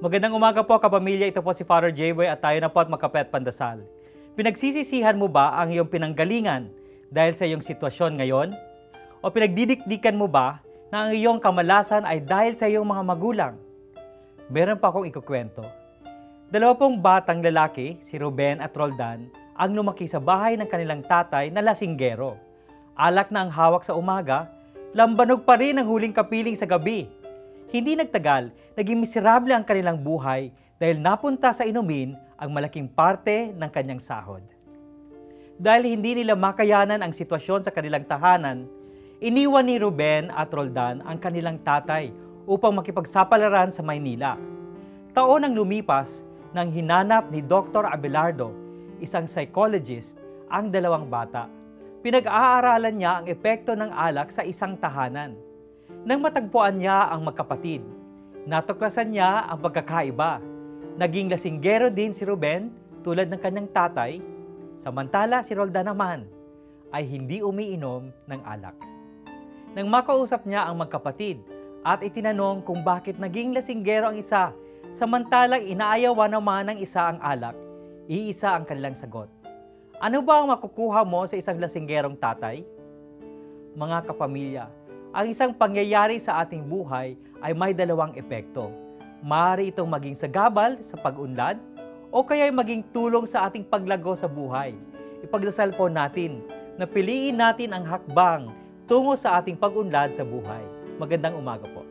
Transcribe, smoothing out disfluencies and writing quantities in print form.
Magandang umaga po kapamilya, ito po si Father J-Boy at tayo na po at magkape at pandasal. Pinagsisisihan mo ba ang iyong pinanggalingan dahil sa iyong sitwasyon ngayon? O pinagdidikdikan mo ba na ang iyong kamalasan ay dahil sa iyong mga magulang? Meron pa akong ikukwento. Dalawa pong batang lalaki, si Ruben at Roldan, ang lumaki sa bahay ng kanilang tatay na lasinggero. Alak na ang hawak sa umaga, lambanog pa rin ang huling kapiling sa gabi. Hindi nagtagal, naging miserable ang kanilang buhay dahil napunta sa inumin ang malaking parte ng kanyang sahod. Dahil hindi nila makayanan ang sitwasyon sa kanilang tahanan, iniwan ni Ruben at Roldan ang kanilang tatay upang makipagsapalaran sa Maynila. Taon ang lumipas nang hinanap ni Dr. Abelardo, isang psychologist, ang dalawang bata. Pinag-aaralan niya ang epekto ng alak sa isang tahanan. Nang matagpuan niya ang magkapatid, natuklasan niya ang pagkakaiba. Naging lasinggero din si Ruben tulad ng kanyang tatay, samantala si Roldan naman ay hindi umiinom ng alak. Nang makausap niya ang magkapatid at itinanong kung bakit naging lasinggero ang isa, samantalang inaayawan naman ng isa ang alak, iisa ang kanilang sagot. Ano ba ang makukuha mo sa isang lasinggerong tatay? Mga kapamilya, ang isang pangyayari sa ating buhay ay may dalawang epekto. Maaari itong maging sagabal sa pag-unlad o kaya maging tulong sa ating paglago sa buhay. Ipagdasal po natin na piliin natin ang hakbang tungo sa ating pag-unlad sa buhay. Magandang umaga po.